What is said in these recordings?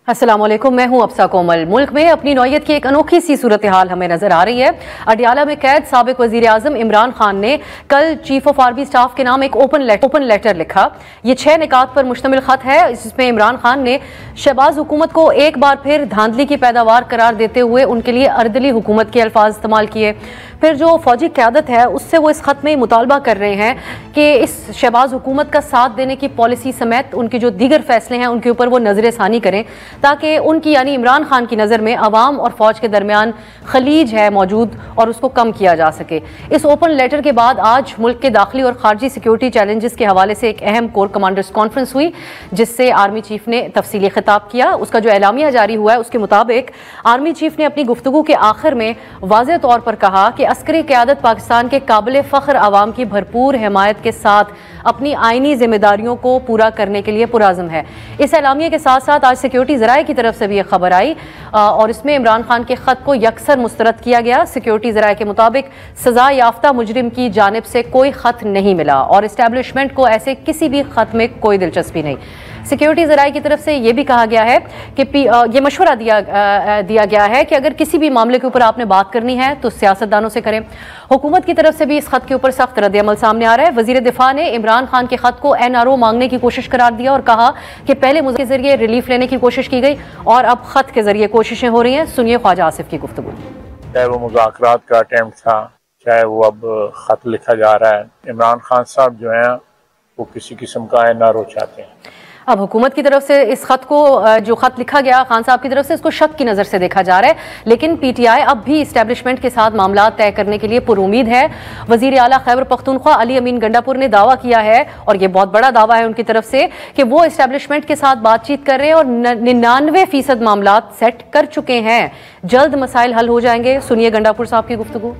अस्सलामुअलैकुम, मैं हूं अफसा कोमल। मुल्क में अपनी नौयत की एक अनोखी सी सूरत हाल हमें नजर आ रही है। अडियाला में कैद साबिक वजीर आजम इमरान खान ने कल चीफ ऑफ आर्मी स्टाफ के नाम एक ओपन लेटर लिखा। ये 6 निकात पर मुश्तमिल खत है। इसमें इमरान खान ने शहबाज हुकूमत को एक बार फिर धांधली की पैदावार करार देते हुए उनके लिए अर्दली हुकूमत के अल्फाज इस्तेमाल किए। फिर जो फौजी क़यादत है उससे वो इस खत में मुतालबा कर रहे हैं कि इस शहबाज हुकूमत का साथ देने की पॉलिसी समेत उनके जो दीगर फैसले हैं उनके ऊपर वो नजरसानी करें, ताकि उनकी यानी इमरान खान की नज़र में अवाम और फौज के दरमियान खलीज है मौजूद और उसको कम किया जा सके। इस ओपन लेटर के बाद आज मुल्क के दाखिली और खारजी सिक्योरिटी चैलेंजेस के हवाले से एक अहम कोर कमांडर्स कॉन्फ्रेंस हुई, जिससे आर्मी चीफ ने तफसीली खिताब किया। उसका जो एलामिया जारी हुआ है उसके मुताबिक आर्मी चीफ ने अपनी गुफ्तगू के आखिर में वाज़ेह तौर पर कहा कि अस्करी क़यादत पाकिस्तान के काबिल फ़ख्र अवाम की भरपूर हिमायत के साथ अपनी आइनी जिम्मेदारियों को पूरा करने के लिए पुराज़म है। इस एलामिया के साथ साथ आज सिक्योरिटी ज़राए की तरफ से भी एक खबर आई और इसमें इमरान खान के खत को यकसर मुस्तरद किया गया। सिक्योरिटी ज़राए के मुताबिक सजा याफ्ता मुजरिम की जानिब से कोई खत नहीं मिला और इस्टेब्लिशमेंट को ऐसे किसी भी खत में कोई दिलचस्पी नहीं। सिक्योरिटी ज़राए की तरफ से यह भी कहा गया है कि ये मशवरा दिया गया है कि अगर किसी भी मामले के ऊपर आपने बात करनी है तो सियासतदानों से करें। हुकूमत की तरफ से भी इस खत के ऊपर सख्त रद्द-ए-अमल सामने आ रहा है। वज़ीर दिफा ने इमरान खान के खत को NRO मांगने की कोशिश करार दिया और कहा कि पहले मुझे के जरिए रिलीफ लेने की कोशिश की गई और अब खत के जरिए कोशिशें हो रही हैं। सुनिए ख्वाजा आसिफ की गुफ्तगू। चाहे वो मुज़ाकरात का अटेम्प्ट था, चाहे वो अब खत लिखा जा रहा है, इमरान खान साहब जो है वो किसी किस्म का NRO चाहते हैं। अब हुकूमत की तरफ से इस खत को जो खत लिखा गया खान साहब की तरफ से इसको शक की नज़र से देखा जा रहा है, लेकिन PTI अब भी इस्टेब्लिशमेंट के साथ मामला तय करने के लिए पुरुमीद है। वज़ीर आला खैबर पख्तूनख्वा अली अमीन गंडापुर ने दावा किया है और ये बहुत बड़ा दावा है उनकी तरफ से कि वो इस्टेब्लिशमेंट के साथ बातचीत कर रहे हैं और 99% मामला सेट कर चुके हैं। जल्द मसाइल हल हो जाएंगे। सुनिए गंडापुर साहब की गुफ्तगू।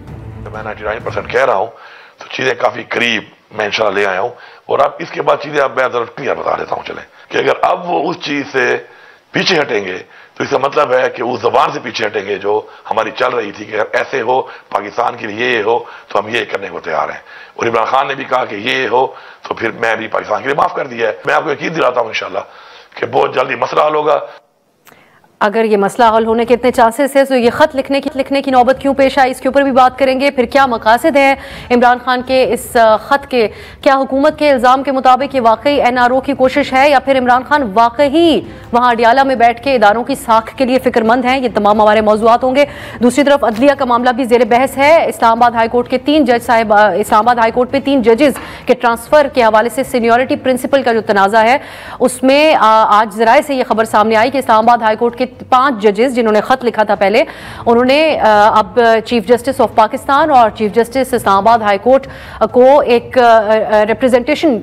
मैं 99% कह रहा हूँ तो चीजें काफी करीब मैं इंशाल्लाह ले आया हूँ और अब इसके बाद चीजें अब मैं जरा क्लियर बता देता हूँ। चले कि अगर अब वो उस चीज से पीछे हटेंगे तो इसका मतलब है कि उस जबान से पीछे हटेंगे जो हमारी चल रही थी कि अगर ऐसे हो पाकिस्तान के लिए ये हो तो हम ये करने को तैयार हैं। और इमरान खान ने भी कहा कि ये हो तो फिर मैं भी पाकिस्तान के लिए माफ कर दिया है। मैं आपको यकीन दिलाता हूँ इंशाल्लाह कि बहुत जल्दी मसला हल होगा। अगर ये मसला हल होने के इतने चांसेस है तो ये खत लिखने की नौबत क्यों पेश आई, इसके ऊपर भी बात करेंगे। फिर क्या मकासद है इमरान खान के इस खत के? क्या हुकूमत के इल्ज़ाम के मुताबिक ये वाकई NRO की कोशिश है या फिर इमरान खान वाकई वहाँ अडियाला में बैठ के इदारों की साख के लिए फिक्रमंद हैं? ये तमाम हमारे मौज़ूआत होंगे। दूसरी तरफ अदलिया का मामला भी ज़ेर बहस है। इस्लामाबाद हाईकोर्ट के 3 जज साहिब इस्लामाबाद हाईकोर्ट में 3 जजेस के ट्रांसफ़र के हवाले से सीनियरिटी प्रिंसिपल का जो तनाज़ा है उसमें आज ज़राए से ये खबर सामने आई कि इस्लामाबाद हाईकोर्ट के 5 जजेस जिन्होंने खत लिखा था पहले, उन्होंने अब चीफ जस्टिस ऑफ पाकिस्तान और chief justice Islamabad high court को एक रिप्रेजेंटेशन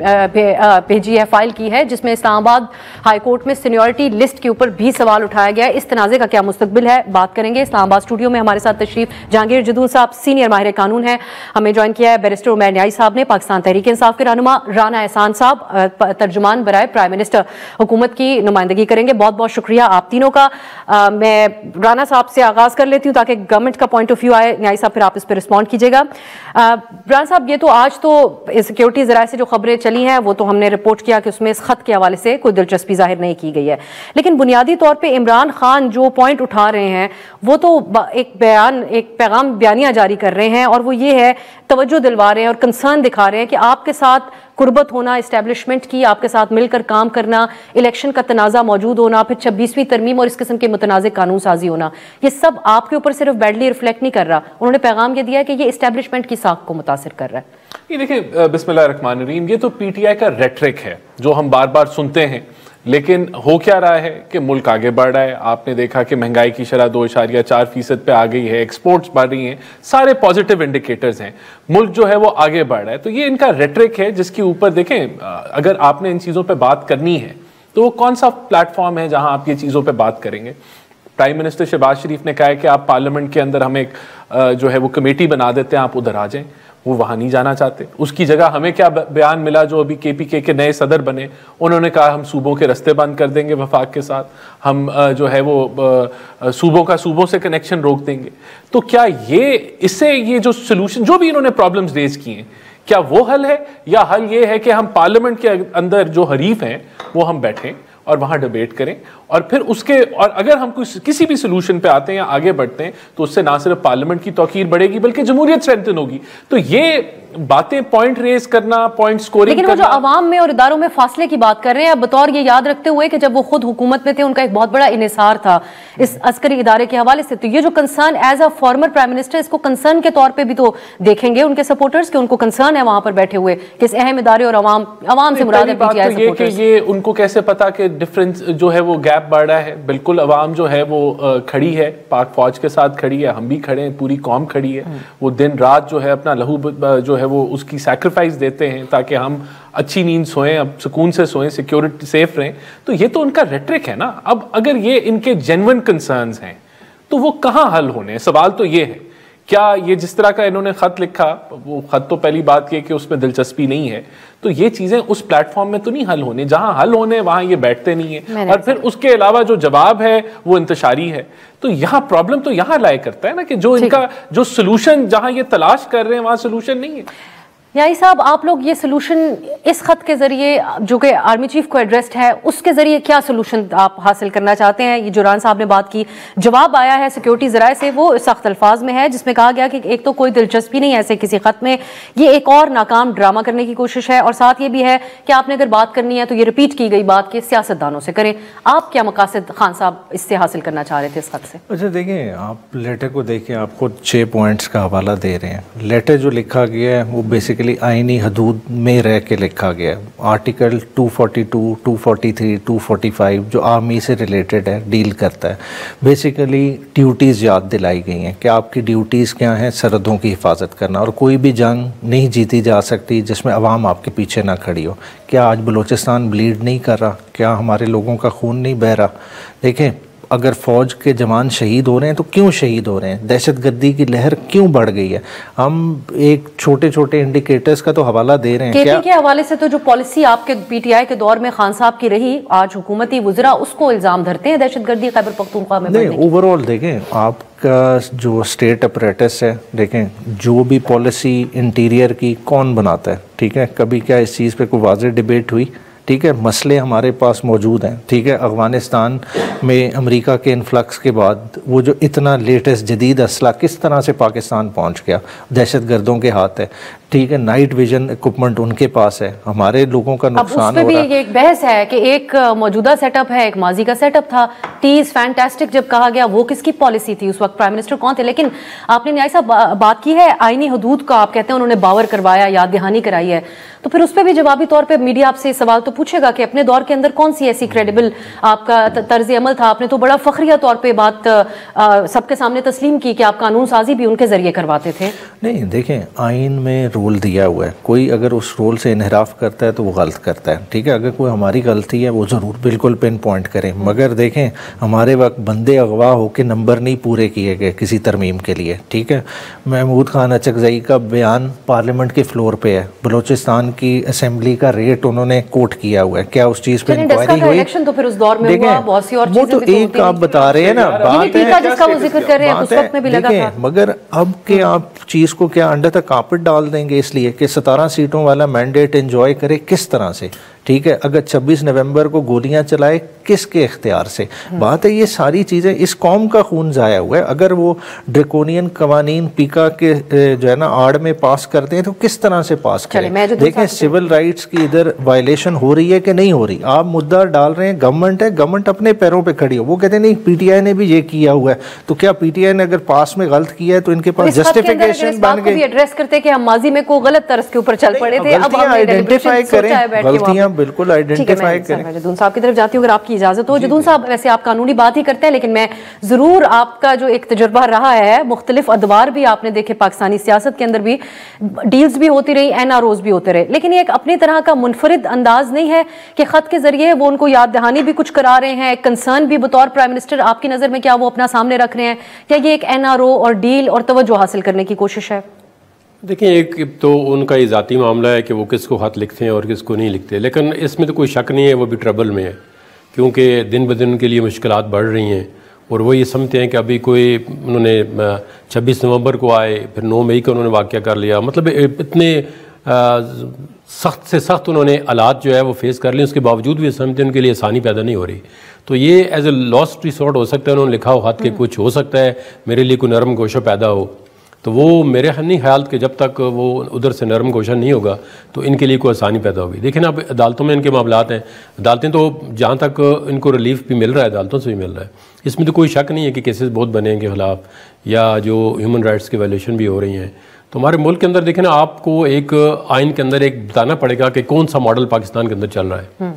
भेजी है, फाइल की है, जिसमें इस्लामाबाद हाई कोर्ट में सीनियरिटी लिस्ट के ऊपर भी सवाल उठाया गया है। इस तनाज़े का क्या मुस्तकबिल है, बात करेंगे। इस्लामाबाद स्टूडियो में हमारे साथ तशरीफ जहांगीर जदून साहब सीनियर माहिर कानून है, हमें ज्वाइन किया है बैरिस्टर उमैर न्याई साहब ने। पाकिस्तान तहरीक इंसाफ के रहनुमा राना एहसान साहब तर्जुमान बराए प्राइम मिनिस्टर हुकूमत की नुमाइंदगी करेंगे। बहुत बहुत शुक्रिया आप तीनों का। मैं राना साहब से आगाज कर लेती हूँ ताकि गवर्नमेंट का पॉइंट ऑफ व्यू आए। न्याय साहब फिर आप इस पर रिस्पॉन्ड कीजिएगा। राना साहब, ये तो आज तो सिक्योरिटी ज़राए से जो खबरें चली हैं वो तो हमने रिपोर्ट किया कि उसमें इस खत के हवाले से कोई दिलचस्पी जाहिर नहीं की गई है, लेकिन बुनियादी तौर पर इमरान खान जो पॉइंट उठा रहे हैं वो तो एक पैगाम बयानिया जारी कर रहे हैं और वो ये है, तवज्जो दिलवा रहे हैं और कंसर्न दिखा रहे हैं कि आपके साथ कुर्बत होना, इस्टेब्लिशमेंट की आपके साथ मिलकर काम करना, इलेक्शन का तनाज़ा मौजूद होना, फिर 26वीं तरमीम और इस किस्म के मुतनाज़ कानून साजी होना, ये सब आपके ऊपर सिर्फ बैडली रिफ्लेक्ट नहीं कर रहा। उन्होंने पैगाम ये दिया है कि ये इस्टेब्लिशमेंट की साख को मुतासिर कर रहा है। ये देखिए, बिस्मिल्लाहिर्रहमानिर्रहीम, ये तो PTI का रेटरिक है जो हम बार बार सुनते हैं, लेकिन हो क्या रहा है कि मुल्क आगे बढ़ रहा है। आपने देखा कि महंगाई की शरह 2.4% पे आ गई है, एक्सपोर्ट्स बढ़ रही हैं, सारे पॉजिटिव इंडिकेटर्स हैं, मुल्क जो है वो आगे बढ़ रहा है। तो ये इनका रेटरिक है जिसके ऊपर देखें, अगर आपने इन चीज़ों पे बात करनी है तो वो कौन सा प्लेटफॉर्म है जहां आप ये चीज़ों पे बात करेंगे। प्राइम मिनिस्टर शहबाज शरीफ ने कहा है कि आप पार्लियामेंट के अंदर हम एक जो है वो कमेटी बना देते हैं, आप उधर आ जाएं। वो वहाँ नहीं जाना चाहते। उसकी जगह हमें क्या बयान मिला, जो अभी KPK के नए सदर बने, उन्होंने कहा हम सूबों के रास्ते बंद कर देंगे वफाक के साथ, हम जो है वो सूबों से कनेक्शन रोक देंगे। तो क्या इससे ये जो सोल्यूशन, जो भी इन्होंने प्रॉब्लम्स रेज किए हैं, क्या वो हल है, या हल ये है कि हम पार्लियामेंट के अंदर जो हरीफ हैं वो हम बैठें और वहां डिबेट करें, और फिर उसके और अगर हम किसी भी सोल्यूशन पे आते हैं या आगे बढ़ते हैं तो उससे ना सिर्फ पार्लियामेंट की तौकीर बढ़ेगी बल्कि जमहूरियत स्ट्रेंथन होगी। तो ये बातें, पॉइंट रेज करना, पॉइंट स्कोरिंग, लेकिन वो जो अवाम में और इदारों में फासले की बात कर रहे हैं, अब बतौर ये याद रखते हुए कि जब वो खुद हुकूमत में थे उनका एक बहुत बड़ा इन्हिसार था इस अस्करी इदारे के हवाले से, तो ये जो concern as a former prime minister, इसको कंसर्न के तौर पे भी तो देखेंगे उनके सपोर्टर्स के, उनको कंसर्न है वहां पर बैठे हुए कि इस अहम इदारे और अवाम से मुराद है पीटीआई सपोर्टर्स। ये उनको कैसे पता कि डिफरेंस जो है वो गैप बढ़ रहा है? बिल्कुल अवाम जो है वो खड़ी है, पाक फौज के साथ खड़ी है, हम भी खड़े हैं, पूरी कौम खड़ी है। वो दिन रात जो है अपना लहू जो है वो उसकी सैक्रिफाइस देते हैं ताकि हम अच्छी नींद सोएं, अब सुकून से सोएं, सिक्योरिटी सेफ रहें। तो ये तो उनका रेटरिक है ना। अब अगर ये इनके जेन्युइन कंसर्न्स हैं तो वो कहाँ हल होने हैं? सवाल तो ये है, क्या ये जिस तरह का इन्होंने खत लिखा, वो खत तो पहली बात ये कि उसमें दिलचस्पी नहीं है, तो ये चीजें उस प्लेटफॉर्म में तो नहीं हल होने, जहां हल होने वहां ये बैठते नहीं है। और फिर उसके अलावा जो जवाब है वो इंतशारी है। तो यहाँ प्रॉब्लम तो यहाँ लाया करता है ना कि जो इनका जो सोल्यूशन जहां ये तलाश कर रहे हैं वहां सोल्यूशन नहीं है। याई साहब, आप लोग ये सोल्यूशन इस खत के जरिए जो कि आर्मी चीफ को एड्रेस्ड है, उसके जरिए क्या सोल्यूशन आप हासिल करना चाहते हैं? ये जुरान साहब ने बात की, जवाब आया है सिक्योरिटी जराए से, वो सख्त अल्फाज में है, जिसमें कहा गया कि एक तो कोई दिलचस्पी नहीं है ऐसे किसी खत में, ये एक और नाकाम ड्रामा करने की कोशिश है, और साथ ये भी है कि आपने अगर बात करनी है तो ये रिपीट की गई बात के सियासतदानों से करें। आप क्या मकासद खान साहब इससे हासिल करना चाह रहे थे इस खत से? अच्छा देखिए, आप लेटर को देखिए, आपको 6 पॉइंट्स का हवाला दे रहे हैं। लेटर जो लिखा गया है वो बेसिकली आईनी हदूद में रह के लिखा गया है। आर्टिकल 242, 243, 245 जो आर्मी से रिलेटेड है, डील करता है। बेसिकली ड्यूटीज़ याद दिलाई गई हैं कि आपकी ड्यूटीज़ क्या हैं, सरहदों की हिफाजत करना, और कोई भी जंग नहीं जीती जा सकती जिसमें अवाम आपके पीछे ना खड़ी हो। क्या आज बलूचिस्तान ब्लीड नहीं कर रहा? क्या हमारे लोगों का खून नहीं बह रहा? देखें, अगर फ़ौज के जवान शहीद हो रहे हैं तो क्यों शहीद हो रहे हैं? दहशतगर्दी की लहर क्यों बढ़ गई है? हम एक छोटे छोटे इंडिकेटर्स का तो हवाला दे रहे हैं। के हवाले से तो जो पॉलिसी आपके पीटीआई के दौर में खान साहब की रही, आज हुकूमती वज़रा उसको इल्ज़ाम धरते हैं दहशतगर्दी खैबर पख्तूनख्वा में। नहीं, ओवरऑल देखें, आपका जो स्टेट अपरेटस है, देखें जो भी पॉलिसी इंटीरियर की कौन बनाता है, ठीक है? कभी क्या इस चीज़ पे कोई वाज़ेह डिबेट हुई? ठीक है, मसले हमारे पास मौजूद हैं। ठीक है, अफ़गानिस्तान में अमेरिका के इन्फ्लक्स के बाद वो जो इतना लेटेस्ट जदीद असला किस तरह से पाकिस्तान पहुंच गया, दहशतगर्दों के हाथ है। ठीक है, नाइट विजन इक्विपमेंट उनके पास है, हमारे लोगों का नुकसान हो रहा है। भी एक बहस है कि एक मौजूदा सेटअप है, एक माजी का सेटअप था। टीज फैंटास्टिक जब कहा गया, वो किसकी पॉलिसी थी? उस वक्त प्राइम मिनिस्टर कौन थे? लेकिन आपने न्याय साहब बात की है आईनी हदूद का, आप कहते हैं उन्होंने बावर करवाया, याद दहानी कराई है, तो फिर उस पर भी जवाबी तौर पर मीडिया आपसे सवाल तो पूछेगा कि अपने दौर के अंदर कौन सी ऐसी क्रेडिबल आपका तर्ज अमल था? आपने तो बड़ा फखरिया तौर पर बात सबके सामने तस्लीम की कि आप कानून साजी भी उनके जरिए करवाते थे। नहीं, देखें, आइन में रोल दिया हुआ है, कोई अगर उस रोल से इनहराफ करता है तो वो गलत करता है। ठीक है, अगर कोई हमारी गलती है वो ज़रूर बिल्कुल पिन पॉइंट करें, मगर देखें हमारे वक्त बंदे अगवा होकर नंबर नहीं पूरे किए गए किसी तरमीम के लिए। ठीक है, महमूद खान अचकज़ई का बयान पार्लियामेंट के फ्लोर पे है, बलूचिस्तान की असम्बली का रेट उन्होंने कोट किया हुआ है, क्या उस चीज़ पर इंक्वायरी हुई? इलेक्शन तो फिर उस दौर में हुआ, बहुत सी और वो तो एक आप बता रहे हैं ना, बात है जिसका वो जिक्र कर रहे हैं उस वक्त में भी लगा था। मगर अब के आप चीज़ को क्या अंडर द कार्पेट डाल देंगे इसलिए कि 17 सीटों वाला मैंडेट एंजॉय करे? किस तरह से? ठीक है, अगर 26 नवंबर को गोलियां चलाए किसके इख्तियार से? बात है ये सारी चीज़ें, इस कौम का खून ज़ाया हुआ है। अगर वो ड्रेकोनियन कवानीन पीका के जो है ना आड़ में पास करते हैं तो किस तरह से पास करें? देखें, सिविल राइट्स की इधर वायलेशन हो रही है कि नहीं हो रही? आप मुद्दा डाल रहे हैं, गवर्नमेंट है, गवर्नमेंट अपने पैरों पर खड़ी हो। वो कहते हैं नहीं पीटीआई ने भी ये किया हुआ है, तो क्या पीटीआई ने अगर पास में गलत किया है तो इनके पास जस्टिफिकेशन बन गई? एड्रेस करते कि हम माजी में को गलत तरस के ऊपर चल पड़े थे, अब आइडेंटिफाई करें गलतियां, बिल्कुल आइडेंटिफाई करें। जदून साहब की तरफ जाती हूँ अगर आपकी इजाजत हो। जदून साहब, वैसे आप कानूनी बात ही करते हैं, लेकिन मैं जरूर आपका जो एक तजुर्बा रहा है, मुख्तलिफ अदवार भी आपने देखे पाकिस्तानी सियासत के अंदर भी, डील्स भी होती रही, एनआरओज भी होते रहे, लेकिन ये एक अपनी तरह का मुनफरिद अंदाज नहीं है कि खत के जरिए वो उनको याद दहानी भी कुछ करा रहे हैं, कंसर्न भी बतौर प्राइम मिनिस्टर आपकी नजर में क्या वो अपना सामने रख रहे हैं? क्या ये एक एनआरओ और डील और तवज्जो हासिल करने की कोशिश है? देखिए, एक तो उनका ये ज़ाती मामला है कि वो किसको खत लिखते हैं और किसको नहीं लिखते, लेकिन इसमें तो कोई शक नहीं है वो भी ट्रबल में है, क्योंकि दिन ब दिन उनके लिए मुश्किलात बढ़ रही हैं और वो ये समझते हैं कि अभी कोई उन्होंने 26 नवंबर को आए, फिर 9 मई को उन्होंने वाक़या कर लिया, मतलब इतने सख्त से सख्त उन्होंने हालात जो है वो फेस कर लिए, उसके बावजूद भी समझते उनके लिए आसानी पैदा नहीं हो रही। तो ये एज ए लॉस्ट रिसोर्ट हो सकता है, उन्होंने लिखा हो हाथ के कुछ हो सकता है मेरे लिए कोई नरम गोशा पैदा हो, तो वो मेरे नहीं ख्याल कि जब तक वो उधर से नरम गोशा नहीं होगा तो इनके लिए कोई आसानी पैदा होगी। देखिए ना, अब अदालतों में इनके मामलात हैं, अदालतें तो जहाँ तक इनको रिलीफ भी मिल रहा है अदालतों से भी मिल रहा है, इसमें तो कोई शक नहीं है कि केसेस बहुत बने इनके खिलाफ या जो ह्यूमन राइट्स की वायलेशन भी हो रही हैं। तो हमारे मुल्क के अंदर देखें ना, आपको एक आइन के अंदर एक बताना पड़ेगा कि कौन सा मॉडल पाकिस्तान के अंदर चल रहा है।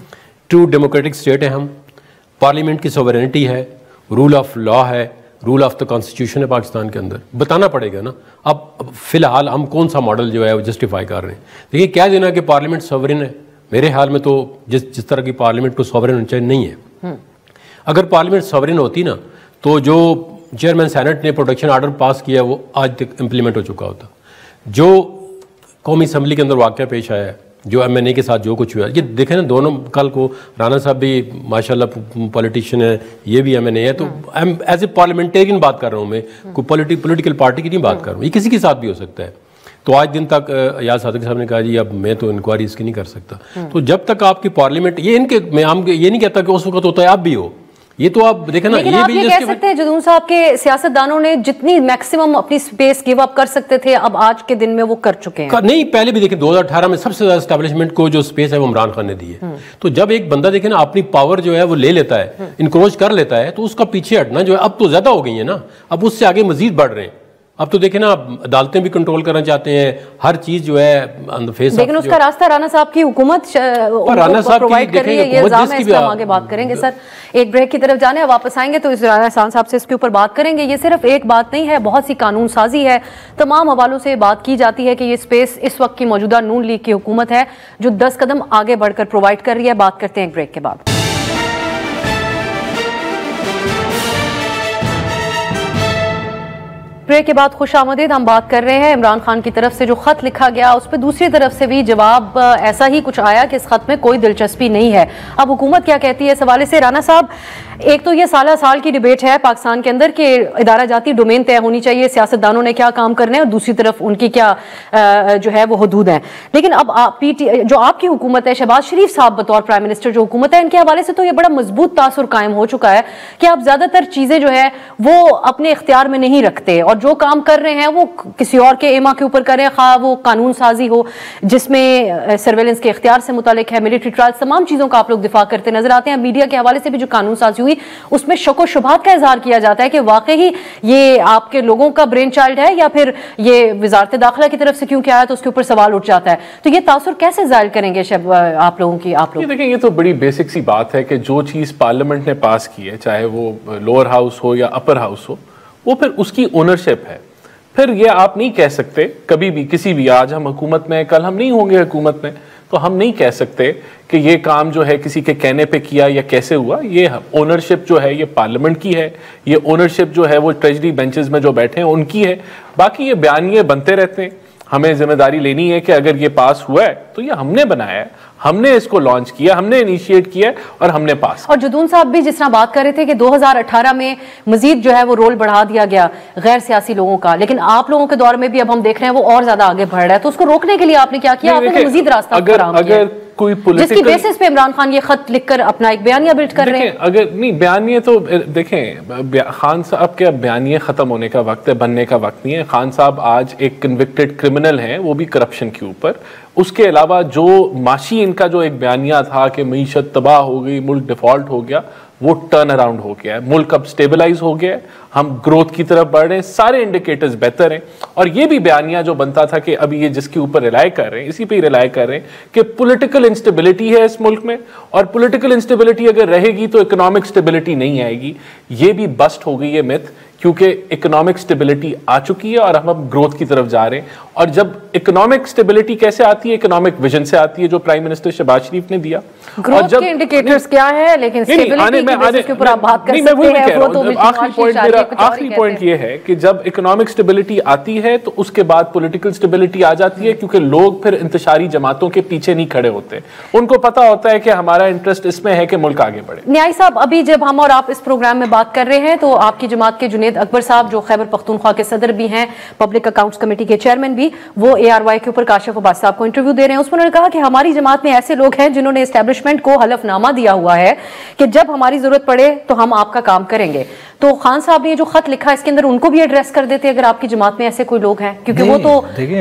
ट्रू डेमोक्रेटिक स्टेट है हम, पार्लियामेंट की सॉवरेनिटी है, रूल ऑफ लॉ है, रूल ऑफ द कॉन्स्टिट्यूशन है पाकिस्तान के अंदर, बताना पड़ेगा ना। अब फिलहाल हम कौन सा मॉडल जो है वो जस्टिफाई कर रहे हैं। देखिए क्या देना कि पार्लियामेंट सॉवरेन है, मेरे ख्याल में तो जिस तरह की पार्लियामेंट को सॉवरेन होना चाहिए नहीं है। अगर पार्लियामेंट सॉवरेन होती ना तो जो चेयरमैन सेनेट ने प्रोटेक्शन आर्डर पास किया वो आज तक इम्प्लीमेंट हो चुका होता। जो कौमी असम्बली के अंदर वाक़या पेश आया है, जो MNA के साथ जो कुछ हुआ, ये देखें ना, दोनों कल को राना साहब भी माशाल्लाह पॉलिटिशियन है, ये भी MNA है, तो एज ए पार्लियामेंटेरियन बात कर रहा हूँ मैं, कोई पॉलिटिकल पार्टी की नहीं बात कर रहा हूँ, ये किसी के साथ भी हो सकता है। तो आज दिन तक याद सादिक साहब ने कहा जी अब मैं तो इंक्वायरी इसकी नहीं कर सकता। तो जब तक आपकी पार्लियामेंट ये इनके, मैं ये नहीं कहता कि उस वक्त होता है आप भी हो, ये तो आप देखें ना। लेकिन ये आप भी ये कह सकते हैं जदून साहब के सियासतदानों ने जितनी मैक्सिमम अपनी स्पेस गिव अप कर सकते थे अब आज के दिन में वो कर चुके हैं। नहीं, पहले भी देखें 2018 में सबसे ज्यादा एस्टैब्लिशमेंट को जो स्पेस है वो इमरान खान ने दी है। तो जब एक बंदा देखे ना अपनी पावर जो है वो ले लेता है, इनक्रोच कर लेता है, तो उसका पीछे हटना जो है अब तो ज्यादा हो गई है ना, अब उससे आगे मजीद बढ़ रहे हैं। अब तो देखें ना, अदालतें भी कंट्रोल करना चाहते हैं, हर चीज जो है फेस। लेकिन उसका रास्ता राना साहब की हुकूमत प्रोवाइड कर रही है, ये इल्जाम है, इसका हम आगे बात करेंगे। सर एक ब्रेक की तरफ जाने, वापस आएंगे तो राना साहब से इसके ऊपर बात करेंगे। ये सिर्फ एक बात नहीं है, बहुत सी कानून साजी है, तमाम हवालों से बात की जाती है कि ये स्पेस इस वक्त की मौजूदा नून लीग की हुकूमत है जो 10 कदम आगे बढ़कर प्रोवाइड कर रही है। बात करते हैं एक ब्रेक के बाद। ब्रेक के बाद खुश आमदीद। हम बात कर रहे हैं इमरान खान की तरफ से जो खत लिखा गया, उस पर दूसरी तरफ से भी जवाब ऐसा ही कुछ आया कि इस खत में कोई दिलचस्पी नहीं है। अब हुकूमत क्या कहती है इस हवाले से? राना साहब, एक तो ये साल की डिबेट है पाकिस्तान के अंदर कि इदारा जाती डोमेन तय होनी चाहिए, सियासतदानों ने क्या काम करने हैं और दूसरी तरफ उनकी क्या जो है वो हदूद हैं। लेकिन अब जो आपकी हुकूमत है, शहबाज शरीफ साहब बतौर प्राइम मिनिस्टर जो हुकूमत है, इनके हवाले से तो ये बड़ा मजबूत तासुर कायम हो चुका है कि आप ज्यादातर चीजें जो है वो अपने इख्तियार में नहीं रखते और जो काम कर रहे हैं वो किसी और के एमा के ऊपर करें, खा वो कानून साजी हो जिसमें सर्वेलेंस के इख्तियार से मुतालिक है, मिलिट्री ट्रायल्स, तमाम चीजों का आप लोग दिफा करते नजर आते हैं। मीडिया के हवाले से भी जो कानून साजी हुई उसमें शक शुबहात का इजहार किया जाता है कि वाकई ही ये आपके लोगों का ब्रेन चाइल्ड है या फिर ये वजारत दाखिला की तरफ से क्यों आया, तो उसके ऊपर सवाल उठ जाता है। तो ये तासुर कैसे जाहिर करेंगे आप लोगों की? आप लोग देखिए, ये तो बड़ी बेसिक सी बात है कि जो चीज पार्लियामेंट ने पास की है, चाहे वो लोअर हाउस हो या अपर हाउस हो, वो फिर उसकी ओनरशिप है। फिर ये आप नहीं कह सकते कभी भी किसी भी, आज हम हुकूमत में, कल हम नहीं होंगे हुकूमत में, तो हम नहीं कह सकते कि ये काम जो है किसी के कहने पे किया या कैसे हुआ। ये ओनरशिप जो है ये पार्लियामेंट की है, ये ओनरशिप जो है वो ट्रेजरी बेंचेस में जो बैठे हैं उनकी है। बाकी ये बयानिए बनते रहते हैं, हमें जिम्मेदारी लेनी है कि अगर ये पास हुआ है तो ये हमने बनाया है, हमने इसको लॉन्च किया, हमने इनिशिएट किया और हमने पास। और जदून साहब भी जिस तरह बात कर रहे थे कि 2018 में मजीद जो है वो रोल बढ़ा दिया गया गैर सियासी लोगों का, लेकिन आप लोगों के दौर में भी अब हम देख रहे हैं वो और ज्यादा आगे बढ़ रहा है, तो उसको रोकने के लिए आपने क्या किया? आपने मजीद रास्ता अगर कोई जिसकी बेसिस पे इमरान खान ये खत लिखकर अपना एक बयानिया बिल्ड कर रहे हैं। अगर नहीं बयानिया तो देखें, खान साहब के अब बयानिया खत्म होने का वक्त है, बनने का वक्त नहीं है। खान साहब आज एक कन्विक्टेड क्रिमिनल हैं, वो भी करप्शन के ऊपर। उसके अलावा जो माशी इनका जो एक बयानिया था कि मईशत तबाह हो गई, मुल्क डिफॉल्ट हो गया, वो टर्न अराउंड हो गया है, मुल्क अब स्टेबलाइज हो गया है, हम ग्रोथ की तरफ बढ़ रहे हैं, सारे इंडिकेटर्स बेहतर हैं। और ये भी बयानिया जो बनता था कि अभी ये जिसके ऊपर रिलाई कर रहे हैं, इसी पे ही रिलाई कर रहे हैं कि पॉलिटिकल इंस्टेबिलिटी है इस मुल्क में, और पॉलिटिकल इंस्टेबिलिटी अगर रहेगी तो इकोनॉमिक स्टेबिलिटी नहीं आएगी। ये भी बस्ट हो गई है मिथ, क्योंकि इकोनॉमिक स्टेबिलिटी आ चुकी है और हम अब ग्रोथ की तरफ जा रहे हैं। और जब इकोनॉमिक स्टेबिलिटी कैसे आती है? इकोनॉमिक विजन से आती है जो प्राइम मिनिस्टर शहबाज शरीफ ने दिया। ग्रोथ के इंडिकेटर्स क्या है, लेकिन स्टेबिलिटी की बेसिस के ऊपर आप बात कर सकते हैं। वो तो आखिरी पॉइंट ये है कि जब इकोनॉमिक स्टेबिलिटी आती है तो उसके बाद पॉलिटिकल स्टेबिलिटी आ जाती है, क्योंकि लोग फिर इंतशारी जमातों के पीछे नहीं खड़े होते, उनको पता होता है कि हमारा इंटरेस्ट इसमें है कि मुल्क आगे बढ़े। न्याय साहब, अभी जब हम और आप इस प्रोग्राम में बात कर रहे हैं तो आपकी जमात के जुनेद अकबर साहब जो खैबर पख्तूनख्वा के सदर भी हैं, पब्लिक अकाउंट्स कमेटी के चेयरमैन भी, अभी वो ARY के ऊपर काशिफ अब्बास साहब को इंटरव्यू दे रहे हैं। उसमें उन्होंने कहा कि हमारी जमात में ऐसे लोग हैं जिन्होंने एस्टेब्लिशमेंट को हलफनामा दिया हुआ है कि जब हमारी जरूरत पड़े तो हम आपका काम करेंगे। तो खान साहब ने जो खत लिखा इसके अंदर उनको भी एड्रेस कर देते अगर आपकी जमात में ऐसे कोई लोग हैं, क्योंकि वो तो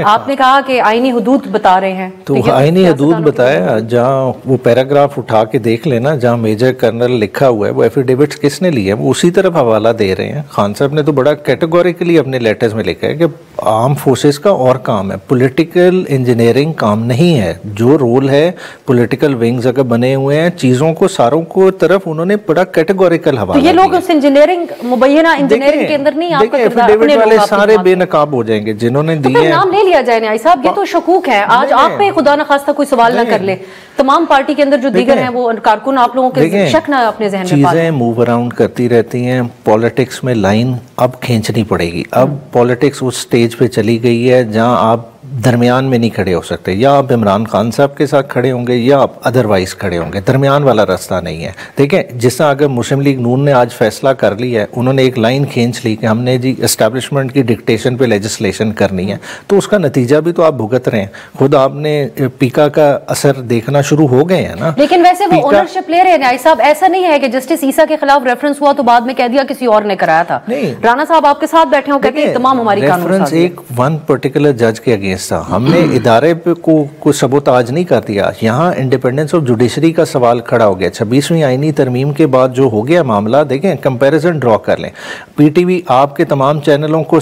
आपने कहा कि आईनी हदूद बता रहे हैं। तो आईनी हदूद बताया, जहाँ वो पैराग्राफ उठा के देख लेना जहाँ मेजर कर्नल लिखा हुआ है, वो एफिडेविट्स किसने लिए है वो उसी तरफ हवाला दे रहे हैं। खान साहब ने तो बड़ा कैटेगोरिकली अपने लेटर्स में लिखा है कि आर्म फोर्सेस का और काम है, पॉलिटिकल इंजीनियरिंग काम नहीं है। जो रोल है पॉलिटिकल विंग्स अगर बने हुए हैं, चीज़ों को सारों को तरफ उन्होंने बड़ा कैटेगोरिकल हवाला तो ये लोग उस इंजीनियरिंग मुबैना इंजीनियरिंग के अंदर नहीं, आपका एफिडेविट वाले सारे बेनकाब हो जाएंगे जिन्होंने दिए हैं। नाम ले लिया जाए न्याय साहब, ये तो शकूक है। आज आप पे खुदा न खास्ता कोई सवाल ना कर ले, तमाम पार्टी के अंदर जो दीगर हैं वो कारकुन आप लोगों के शक ना अपने जहन में चीजें मूव अराउंड करती रहती हैं। पॉलिटिक्स में लाइन अब खींचनी पड़ेगी। अब पॉलिटिक्स उस स्टेज पे चली गई है जहां आप दरमियान में नहीं खड़े हो सकते। या आप इमरान खान साहब के साथ खड़े होंगे या आप अदरवाइज खड़े होंगे, दरमियान वाला रास्ता नहीं है। देखें, जिस तरह अगर मुस्लिम लीग नून ने आज फैसला कर लिया है, उन्होंने एक लाइन खींच ली कि हमने जी एस्टैब्लिशमेंट की डिक्टेशन पे लेजिस्लेशन करनी है, तो उसका नतीजा भी तो आप भुगत रहे हैं। खुद आपने पीका का असर देखना शुरू हो गए हैं ना। लेकिन वैसे वो ओनरशिप ले रहे हैं न्याय साहब, ऐसा नहीं है कि जस्टिस ईसा के खिलाफ रेफरेंस हुआ तो बाद में कह दिया किसी और ने कराया था। राणा साहब आपके साथ बैठे हो, कहते हैं तमाम हमारी रेफरेंस एक वन पर्टिकुलर जज के अगेंस्ट था। हमने इदारे पे को सबोताज नहीं कर दिया। यहाँ इंडिपेंडेंस ऑफ जुडिशरी का सवाल खड़ा हो गया। 26वीं आईनी तरमीम के बाद जो हो गया मामला, देखें कंपैरिजन ड्रॉ कर लें। पीटीवी आपके तमाम चैनलों को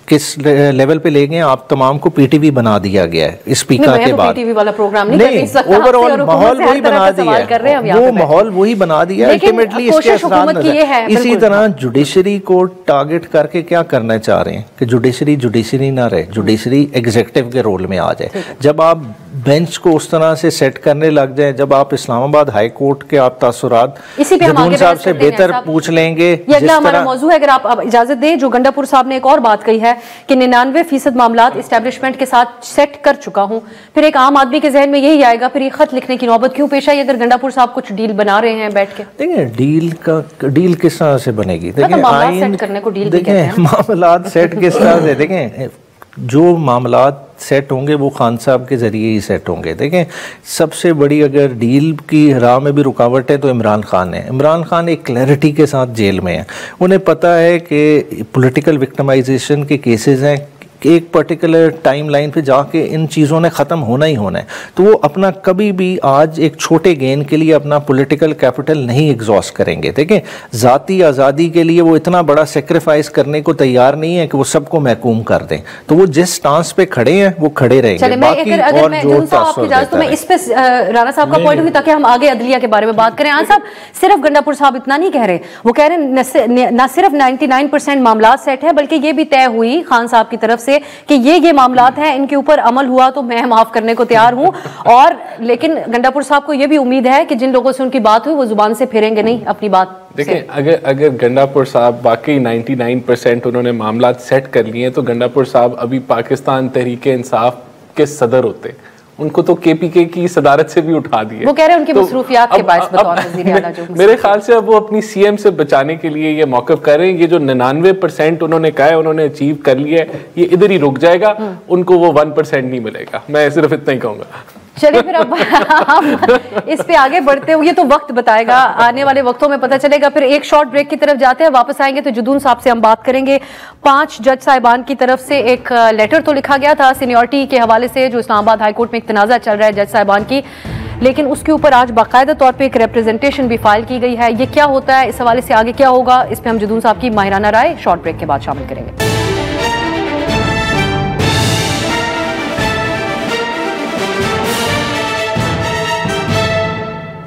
किस लेवल पे ले गए, आप तमाम को पीटीवी बना दिया गया है स्पीकर के बाद। पीटीवी वाला प्रोग्राम नहीं, ओवरऑल माहौल वही बना दिया है, वो माहौल वही बना दिया। अल्टीमेटली इसके असरात इसी तरह जुडिशरी को टारगेट करके क्या करना चाह रहे हैं कि जुडिशरी ना रहे, जुडिशरी एग्जीक्यूटिव के रोल में आ जाए। जब आप बेंच को उस तरह से सेट करने लग जाए, जब आप इस्लामाबाद हाई कोर्ट के आप तासुरात जदून साहब से बेहतर पूछ लेंगे। ये अगला हमारा मौजू है, अगर आप इजाजत दें। जो गंडापुर साहब ने एक और बात कही है कि 99% मामलात इस्टेब्लिशमेंट के साथ सेट कर चुका हूं। फिर एक आम आदमी के जहन में यही आएगा, फिर ये खत लिखने की नौबत क्यों पेश आई अगर गंडापुर साहब कुछ डील बना रहे हैं बैठ के? देखिए डील किस तरह से बनेगी, देखिए मामलात सेट किस तरह से, देखें जो मामलात सेट होंगे वो खान साहब के ज़रिए ही सेट होंगे। देखें, सबसे बड़ी अगर डील की राह में भी रुकावट है तो इमरान खान है। इमरान खान एक क्लैरिटी के साथ जेल में है। उन्हें पता है कि पॉलिटिकल विक्टिमाइजेशन के केसेस हैं, एक पर्टिकुलर टाइम लाइन पे जाके इन चीज़ों ने ख़त्म होना ही होना है। तो वो अपना कभी भी आज एक छोटे गेन के लिए अपना पॉलिटिकल कैपिटल नहीं एग्जॉस्ट करेंगे। देखें, ज़ाती आज़ादी के लिए वो इतना बड़ा सेक्रीफाइस करने को तैयार नहीं है कि वो सबको महकूम कर दें। तो वो जिस स्टांस पे खड़े हैं वो खड़े रहेंगे। बाकी और जो तो मैं इस पे राणा साहब का पॉइंट हुई ताकि हम आगे अदलिया के बारे में बात करें। साहब, सिर्फ गंडापुर साहब इतना नहीं कह रहे, वो कह रहे हैं न सिर्फ 99% मामला सेट है बल्कि ये भी तय हुई खान साहब की तरफ से कि ये मामलात हैं, इनके ऊपर अमल हुआ तो मैं माफ करने को तैयार हूं। और लेकिन गंडापुर साहब को यह भी उम्मीद है कि जिन लोगों से उनकी बात हुई वो जुबान से फेरेंगे नहीं अपनी बात। देखिए, अगर गंडापुर साहब वाकई 99% उन्होंने मामला सेट कर लिए तो गंडापुर साहब अभी पाकिस्तान तहरीक इंसाफ के सदर होते, उनको तो केपीके की सदारत से भी उठा दिए। वो कह रहे हैं उनकी मसरूफियात के बायस बतौर वज़ीर आला जो मेरे ख्याल से अब वो अपनी सीएम से बचाने के लिए ये मौक़िफ़ कर रहे हैं। ये जो 99% उन्होंने कहा है उन्होंने अचीव कर लिया है, ये इधर ही रुक जाएगा, उनको वो 1% नहीं मिलेगा। मैं सिर्फ इतना ही कहूँगा। चलिए फिर अब हम इस पे आगे बढ़ते हुए, तो वक्त बताएगा, आने वाले वक्तों में पता चलेगा। फिर एक शॉर्ट ब्रेक की तरफ जाते हैं, वापस आएंगे तो जदून साहब से हम बात करेंगे। 5 जज साहिबान की तरफ से एक लेटर तो लिखा गया था सीनियरिटी के हवाले से, जो इस्लामाबाद हाई कोर्ट में एक तनाज़ा चल रहा है जज साहिबान की, लेकिन उसके ऊपर आज बाकायदा तौर पे एक रिप्रेजेंटेशन भी फाइल की गई है। ये क्या होता है, इस हवाले से आगे क्या होगा, इस पर हम जदून साहब की माहिराना राय शॉर्ट ब्रेक के बाद शामिल करेंगे।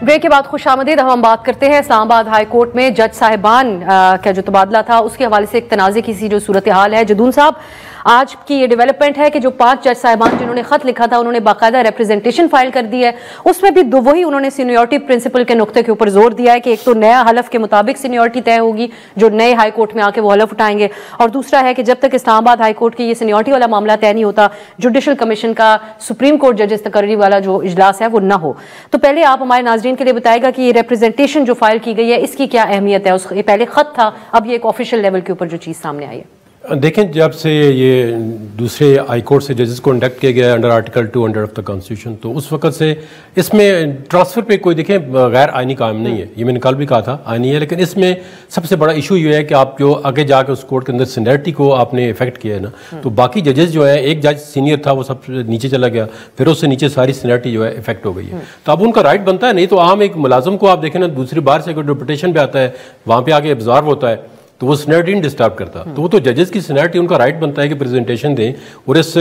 ब्रेक के बाद खुशामदीद। हम बात करते हैं इस्लामाबाद हाई कोर्ट में जज साहिबान का जो तबादला था उसके हवाले से एक तनाज़े की सी जो सूरत हाल है। जदून साहब, आज की ये डेवलपमेंट है कि जो 5 जज साहिबान जिन्होंने खत लिखा था उन्होंने बाकायदा रिप्रेजेंटेशन फाइल कर दी है। उसमें भी वही उन्होंने सीनियरिटी प्रिंसिपल के नुक्ते के ऊपर जोर दिया है कि एक तो नया हलफ के मुताबिक सीनियरिटी तय होगी जो नए हाई कोर्ट में आके वो हलफ उठाएंगे, और दूसरा है कि जब तक इस्लामाबाद हाई कोर्ट की ये सीनियरिटी वाला मामला तय नहीं होता, जुडिशल कमीशन का सुप्रीम कोर्ट जजेस तकर्री वाला जो इजलास है वो ना हो। तो पहले आप हमारे नाजरीन के लिए बताएगा कि ये रिप्रेजेंटेशन जो फाइल की गई है इसकी क्या अहमियत है। उस पहले खत था, अब ये एक ऑफिशियल लेवल के ऊपर जो चीज़ सामने आई है। देखें, जब से ये दूसरे हाई कोर्ट से जजेस को इंडक्ट किया गया है under article 200 of the constitution, तो उस वक्त से इसमें ट्रांसफ़र पे कोई देखें गैर आइनी काम नहीं है, ये मैंने कल भी कहा था आइनी है, लेकिन इसमें सबसे बड़ा इशू ये है कि आप जो आगे जाकर उस कोर्ट के अंदर सीनियरिटी को आपने इफेक्ट किया है ना, तो बाकी जजेस जो है, एक जज सीनियर था वो सब नीचे चला गया, फिर उससे नीचे सारी सीनियरिटी जो है इफेक्ट हो गई है। तो अब उनका राइट बनता है, नहीं तो आम एक मुलाजम को आप देखें ना, दूसरी बार से अगर डिप्यूटेशन पे आता है, वहाँ पे आके ऑब्जर्व होता है, तो वो सीनियरिटी नहीं डिस्टर्ब करता, तो वो तो जजेस की सीनियरिटी उनका राइट बनता है कि प्रेजेंटेशन दें, और इस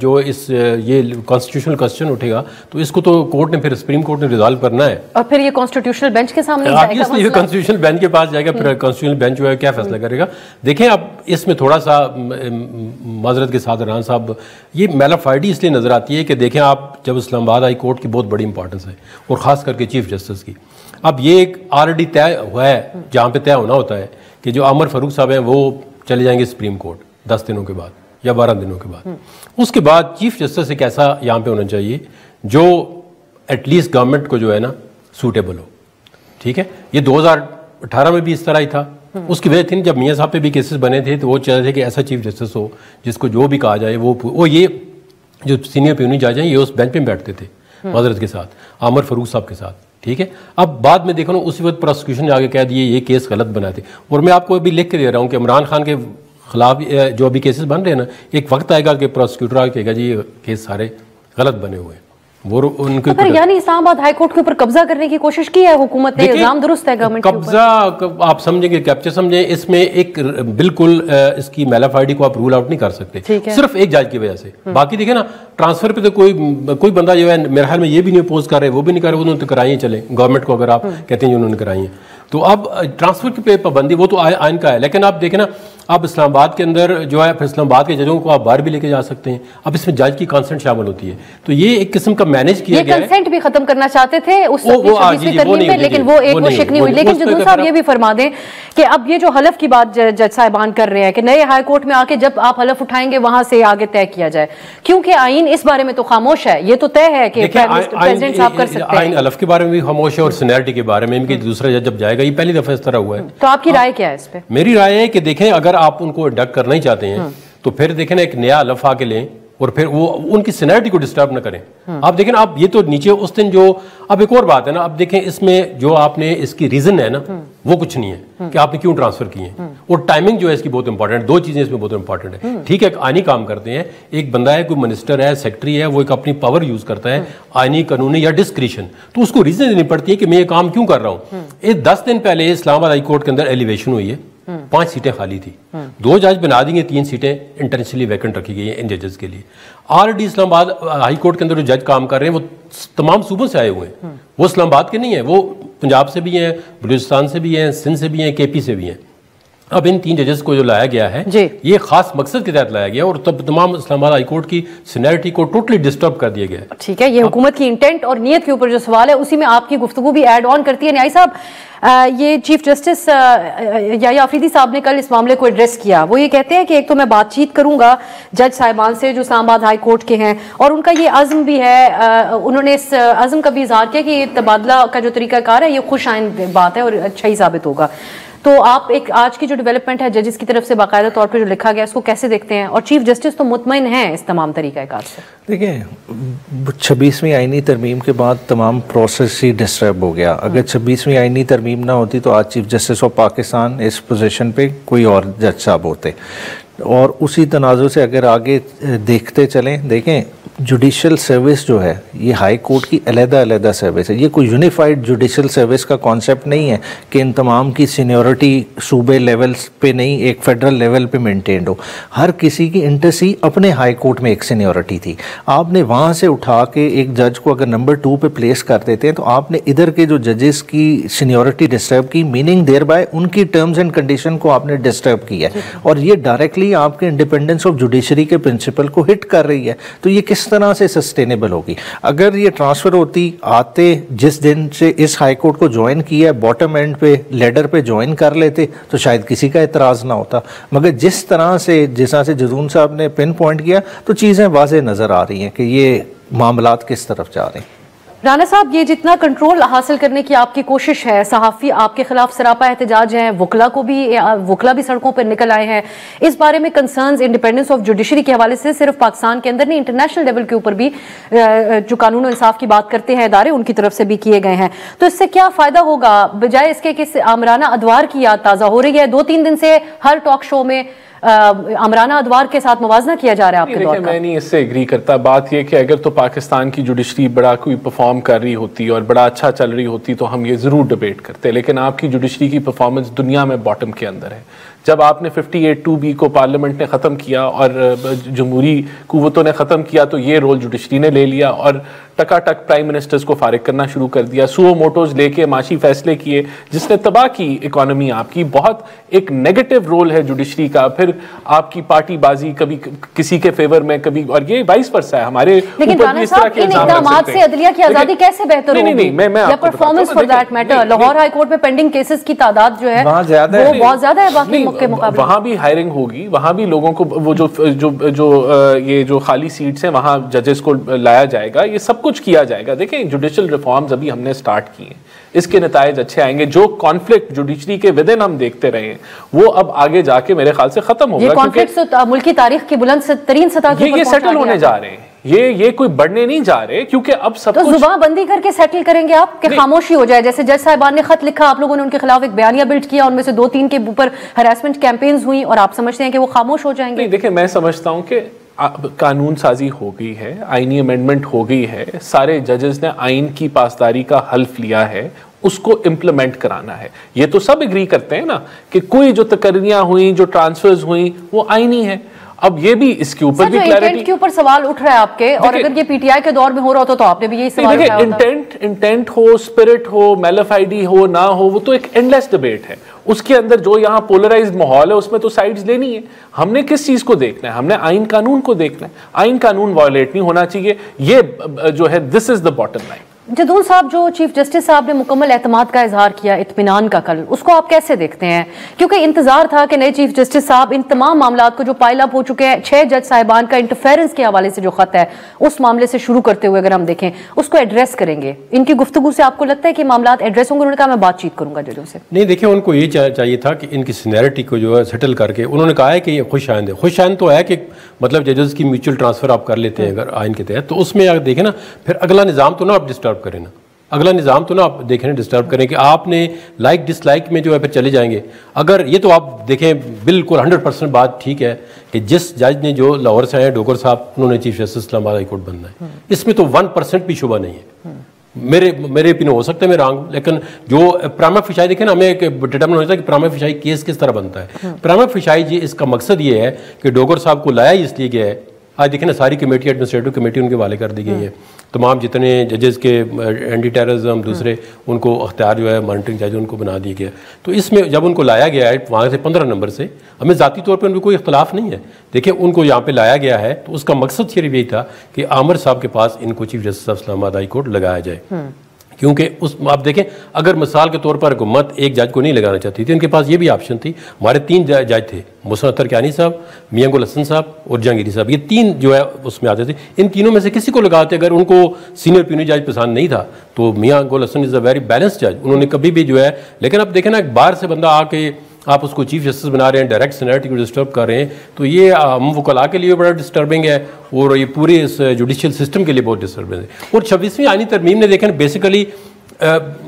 जो इस ये कॉन्स्टिट्यूशनल क्वेश्चन उठेगा तो इसको तो कोर्ट ने, फिर सुप्रीम कोर्ट ने रिजॉल्व करना है, और फिर ये कॉन्स्टिट्यूशनल बेंच के सामने जाएगा, ये कॉन्स्टिट्यूशनल बेंच के पास जाएगा, फिर कॉन्स्टिट्यूशनल बेंच जो है क्या फैसला करेगा। देखें, अब इसमें थोड़ा सा माजरत के साथ राना साहब, ये मैलाफाइडी इसलिए नजर आती है कि देखें आप, जब इस्लामाबाद हाई कोर्ट की बहुत बड़ी इंपॉर्टेंस है, और खास करके चीफ जस्टिस की, अब ये एक ऑलरेडी तय हुआ है, जहाँ पे तय होना होता है कि जो आमर फारूक साहब हैं वो चले जाएंगे सुप्रीम कोर्ट 10 दिनों के बाद या 12 दिनों के बाद। उसके बाद चीफ जस्टिस एक ऐसा यहाँ पे होना चाहिए जो एटलीस्ट गवर्नमेंट को जो है ना सूटेबल हो, ठीक है। ये 2018 में भी इस तरह ही था, उसकी वजह थी जब मियाँ साहब पे भी केसेस बने थे, तो वो चाह रहे थे कि ऐसा चीफ जस्टिस हो जिसको जो भी कहा जाए वो ये जो सीनियर प्यूनी जज हैं ये उस बेंच पे बैठते थे माजरत के साथ, आमर फारूक साहब के साथ, ठीक है। अब बाद में देखो ना, उसी वक्त प्रोसिक्यूशन ने आगे कह दिए ये केस गलत बनाए थे, और मैं आपको अभी लिख के दे रहा हूँ कि इमरान खान के खिलाफ जो अभी केसेस बन रहे हैं ना, एक वक्त आएगा कि प्रोसिक्यूटर आगे कहेगा जी ये केस सारे गलत बने हुए हैं, वो उनके तो यानी इस्लामाबाद हाई कोर्ट के ऊपर कब्जा करने की कोशिश की है हुकूमत ने, इल्जाम दुरुस्त है गवर्नमेंट कब्जा आप समझेंगे, कैप्चर समझे, इसमें एक बिल्कुल इसकी मैलाफाइडी को आप रूल आउट नहीं कर सकते सिर्फ एक जज की वजह से। बाकी देखे ना, ट्रांसफर पे तो कोई बंदा जो है मेरे ख्याल में ये भी नहीं अपोज कर रहे, वो भी नहीं कर रहे, उन्होंने तो कराई चले गवर्नमेंट को, अगर आप कहते हैं उन्होंने कराई है, तो अब ट्रांसफर पे पाबंदी वो तो आइन का है, लेकिन आप देखें ना, अब इस्लामाबाद के अंदर जो है, फिर इस्लामाबाद के जजों को आप बाहर भी लेके जा सकते हैं, अब इसमें जज की कंसेंट शामिल होती है, तो ये एक किस्म का मैनेज किया गया है। कंसेंट भी खत्म करना चाहते थे उस तरमीम में, लेकिन वो एक शिक नहीं हुई। लेकिन जदून साहब ये भी फरमा दें कि अब ये जो हलफ की बात जज साहिबान कर रहे हैं कि नए हाई कोर्ट में आके जब आप हलफ उठाएंगे वहां से आगे तय किया जाए, क्योंकि आइन इस बारे में तो खामोश है, ये तो तय है कि प्रेसिडेंट साहब कर सकते हैं। आइन हलफ के बारे में भी खामोश है और सीनियरिटी के बारे में कि दूसरा जज जब जाएगा, ये पहली दफा इस तरह हुआ है। तो आपकी राय क्या है इस पे? मेरी राय है कि देखें, अगर आप उनको इंडक्ट करना ही चाहते हैं तो फिर देखें ना, एक नया हलफ आके लें और फिर वो उनकी सीनियरिटी को डिस्टर्ब ना करें। आप देखें ना, आप ये तो नीचे उस दिन जो, अब एक और बात है ना, अब देखें इसमें जो आपने इसकी रीजन है ना, वो कुछ नहीं है कि आपने क्यों ट्रांसफर किए, और टाइमिंग जो है इसकी बहुत इंपॉर्टेंट है। दो चीजें इसमें बहुत इंपॉर्टेंट है, ठीक है, आईनी काम करते हैं, एक बंदा है, कोई मिनिस्टर है, सेक्रेटरी है, वो एक अपनी पावर यूज करता है, आईनी, कानूनी या डिस्क्रिशन, तो उसको रीजन देनी पड़ती है कि मैं ये काम क्यों कर रहा हूँ। 10 दिन पहले इस्लामाबाद हाई कोर्ट के अंदर एलिवेशन हुई है, 5 सीटें खाली थी, 2 जज बना दी, 3 सीटें इंटेंशनली वैकेंट रखी गई हैं इन जजेस के लिए। ऑलरेडी इस्लामाबाद हाई कोर्ट के अंदर जो जज काम कर रहे हैं वो तमाम सूबों से आए हुए हैं, वो इस्लामाबाद के नहीं है, वो पंजाब से भी हैं, बलूचिस्तान से भी हैं, सिंध से भी हैं, केपी से भी हैं। अब इन 3 जजेस को जो लाया गया है, ये खास मकसद के तहत लाया गया और तब तमाम इस्लामाबाद हाई कोर्ट की सीनियरिटी को टोटली डिस्टर्ब कर दिया गया। ठीक है, ये हुकूमत की इंटेंट और नीयत के ऊपर जो सवाल है उसी में आपकी गुफ्तगू भी ऐड ऑन करती है। न्याई साहब, ये चीफ जस्टिस याया अफरीदी साहब ने कल इस मामले को एड्रेस किया, वो ये कहते हैं कि एक तो मैं बातचीत करूंगा जज साहिबान से जो इस्लामाबाद हाई कोर्ट के हैं, और उनका ये अज़्म भी है, उन्होंने इस अज़्म का भी इजहार किया कि ये तबादला का जो तरीकाकार है ये खुश आइंद बात है और अच्छा ही साबित होगा। तो आप एक आज की जो डेवलपमेंट है जजेस की तरफ से बाकायदा तौर पे जो लिखा गया उसको कैसे देखते हैं, और चीफ जस्टिस तो मुतमईन हैं इस तमाम तरीक़ाकार से? देखिए, 26वीं आईनी तरमीम के बाद तमाम प्रोसेस ही डिस्टर्ब हो गया। अगर 26वीं आईनी तरमीम ना होती तो आज चीफ जस्टिस ऑफ पाकिस्तान इस पोजीशन पे कोई और जज साहब होते, और उसी तनाज़ुर से अगर आगे देखते चलें, देखें जुडिशल सर्विस जो है ये हाई कोर्ट की अलग-अलग सर्विस है, ये कोई यूनिफाइड जुडिशल सर्विस का कॉन्सेप्ट नहीं है कि इन तमाम की सीनियरिटी सूबे लेवल्स पे नहीं, एक फेडरल लेवल पे मेंटेन्ड हो। हर किसी की इंटरसी अपने हाई कोर्ट में एक सीनियरिटी थी, आपने वहाँ से उठा के एक जज को अगर नंबर 2 पे प्लेस कर देते हैं तो आपने इधर के जो जजेस की सीनियरिटी डिस्टर्ब की, मीनिंग देयर बाय उनकी टर्म्स एंड कंडीशन को आपने डिस्टर्ब किया, और ये डायरेक्टली आपके इंडिपेंडेंस ऑफ जुडिशरी के प्रिंसिपल को हिट कर रही है। तो ये किस तरह से सस्टेनेबल होगी? अगर ये ट्रांसफर होती, आते जिस दिन से इस हाई कोर्ट को ज्वाइन किया, बॉटम एंड पे लेडर पे ज्वाइन कर लेते तो शायद किसी का एतराज ना होता, मगर जिस तरह से जदून साहब ने पिन पॉइंट किया तो चीज़ें वाज़ेह नज़र आ रही हैं कि ये मामलात किस तरफ जा रहे हैं। राना साहब, ये जितना कंट्रोल हासिल करने की आपकी कोशिश है, सहाफ़ी आपके खिलाफ सरापा एहतजाज हैं, वकला भी सड़कों पर निकल आए हैं, इस बारे में कंसर्न्स इंडिपेंडेंस ऑफ जुडिशरी के हवाले से सिर्फ पाकिस्तान के अंदर नहीं, इंटरनेशनल लेवल के ऊपर भी जो कानून और इंसाफ की बात करते हैं इदारे, उनकी तरफ से भी किए गए हैं। तो इससे क्या फायदा होगा बजाय इसके कि आमराना अदवार की याद ताज़ा हो रही है? 2-3 दिन से हर टॉक शो में आमराना अदवार के साथ मुवाजना किया जा रहा है आपके दौर का। मैं नहीं इससे एग्री करता। बात यह कि अगर तो पाकिस्तान की जुडिशरी बड़ा कोई परफॉर्म कर रही होती और बड़ा अच्छा चल रही होती तो हम ये जरूर डिबेट करते, लेकिन आपकी जुडिशरी की परफॉर्मेंस दुनिया में बॉटम के अंदर है। जब आपने 58(2)B को पार्लियामेंट ने ख़त्म किया और जमहूरी कुव्वतों ने ख़त्म किया तो ये रोल जुडिशरी ने ले लिया और टकाटक प्राइम मिनिस्टर्स को फारिग करना शुरू कर दिया, सुओ मोटोज लेके माशी फैसले किए जिसने तबाह की इकोनॉमी आपकी। बहुत एक नेगेटिव रोल है जुडिशरी का। फिर आपकी पार्टी बाजी कभी किसी के फेवर में कभी, और ये वाइस वर्सा है हमारे। लेकिन राना साहब, इन इक़दामात से अदलिया की आज़ादी कैसे बेहतर होगी या performance for that matter? Lahore high court में पेंडिंग केसेस की तादाद जो है वो बहुत ज्यादा है बाकी के मुकाबले। वहां भी हायरिंग होगी, वहां भी लोगों को वो जो खाली सीट्स हैं वहां जजेस को लाया जाएगा, ये सब कुछ किया जाएगा। देखें, जुडिशियल रिफॉर्म्स अभी हमने स्टार्ट किए हैं, इसके नतायज अच्छे आएंगे। जो कॉन्फ्लिक्ट जुडिशरी के विदिन हम देखते रहे हैं वो अब आगे जाके मेरे ख्याल से खत्म होगा। ये कॉन्फ्लिक्ट मुल्क की तारीख की बुलंद तरीन सतह के ऊपर ये सेटल होने जा रहे हैं, ये कोई बढ़ने नहीं जा रहे, क्योंकि अब सब तो जुबानबंदी करके सेटल करेंगे आप कि खामोशी हो जाए? जैसे जज साहिबान ने खत लिखा, आप लोगों ने उनके खिलाफ एक बयानिया बिल्ड किया, उनमें से 2-3 के ऊपर हरासमेंट कैंपेन्स हुई और आप समझते हैं कि वो खामोश हो जाएंगे? नहीं, देखिए, मैं समझता हूं कि कानून साजी हो गई है, आईनी अमेंडमेंट हो गई है, सारे जजेस ने आइन की पासदारी का हल्फ लिया है, उसको इम्प्लीमेंट कराना है। ये तो सब एग्री करते हैं ना कि कोई जो तकरीरियां हुई, जो ट्रांसफर्स हुई, वो आईनी है। अब ये भी इसके ऊपर भी क्लैरिटी के ऊपर सवाल उठ रहा है आपके, और अगर ये पीटीआई के दौर में हो रहा होता तो आपने भी यही सवाल उठाया होता। इंटेंट हो, स्पिरिट हो, मेलाफाइडी हो ना हो, वो तो एक एंडलेस डिबेट है। उसके अंदर जो यहाँ पोलराइज्ड माहौल है उसमें तो साइड्स लेनी है। हमने किस चीज को देखना है? हमने आइन कानून को देखना है। आइन कानून वायलेट नहीं होना चाहिए, ये जो है this is the bottom line. Jadoon साहब, जो चीफ जस्टिस साहब ने मुकम्मल एतमाद का इजहार किया इत्मीनान का कल, उसको आप कैसे देखते हैं? क्योंकि इंतजार था कि नए चीफ जस्टिस साहब इन तमाम मामलात को जो पाइल अप हो चुके हैं, 6 जज साहिबान का इंटरफेरेंस के हवाले से जो खत है उस मामले से शुरू करते हुए अगर हम देखें उसको एड्रेस करेंगे, इनकी गुफ्तगू से आपको लगता है कि मामलात एड्रेस होंगे? उन्होंने कहा मैं बातचीत करूंगा जजों से। नहीं, देखिए, उनको ये चाहिए था कि इनकी सीनियरिटी को जो है सेटल करके, उन्होंने कहा है कि ये खुशआइंद है। खुशआइंद तो है कि मतलब जजेस की म्यूचुअल ट्रांसफर आप कर लेते हैं अगर आइन के तहत, तो उसमें अगर देखें ना, फिर अगला निज़ाम तो ना आप डिस्टर्ब करें ना, अगला निज़ाम तो ना आप देखें डिस्टर्ब करें कि आपने लाइक डिसलाइक में जो है फिर चले जाएंगे। अगर ये तो आप देखें बिल्कुल 100% बात ठीक है कि जिस जज ने जो लाहौर से आए डोगर साहब, उन्होंने chief justice Islamabad high court बनना है, इसमें तो 1% भी शुबा नहीं है। मेरे ओपिनियन हो सकता है मैं रॉन्ग, लेकिन जो प्राइमा फिशाई देखें ना, हमें एक डिटरमिन होता है कि प्राइमा फिशाई केस किस तरह बनता है। प्राइमा फिशाई जी इसका मकसद ये है कि डोगर साहब को लाया इसलिए गया है। आज देखें ना, सारी कमेटी, एडमिनिस्ट्रेटिव कमेटी उनके हवाले कर दी गई है। तमाम जितने जजेस के एंटी टेररिज्म दूसरे उनको अख्तियार जो है मॉनिटरिंग जज उनको बना दिया गया। तो इसमें जब उनको लाया गया है वहाँ से 15 नंबर से, हमें ज़ाती तौर पर उनको कोई इख्तलाफ नहीं है। देखिए, उनको यहाँ पे लाया गया है तो उसका मकसद सिर्फ यही था कि आमिर साहब के पास इनको chief justice of Islamabad high court लगाया जाए। क्योंकि उस आप देखें, अगर मिसाल के तौर पर हुकूमत एक जज को नहीं लगाना चाहती थी, उनके पास ये भी ऑप्शन थी। हमारे 3 जज थे, मुहसिन अख्तर कियानी साहब, मियां गुल हसन साहब और जहांगीरी साहब, ये 3 जो है उसमें आते थे। इन तीनों में से किसी को लगाते, अगर उनको सीनियर प्यूनिंग जज पसंद नहीं था तो Mian Gul Hasan is a very balanced जज, उन्होंने कभी भी जो है। लेकिन अब देखें ना, एक बाहर से बंदा आके आप उसको चीफ जस्टिस बना रहे हैं, डायरेक्ट सीनियरिटी को डिस्टर्ब कर रहे हैं, तो ये हम वकला के लिए बड़ा डिस्टर्बिंग है और ये पूरे इस जुडिशियल सिस्टम के लिए बहुत डिस्टर्बिंग है। और 26वीं आईनी तरमीम ने देखें बेसिकली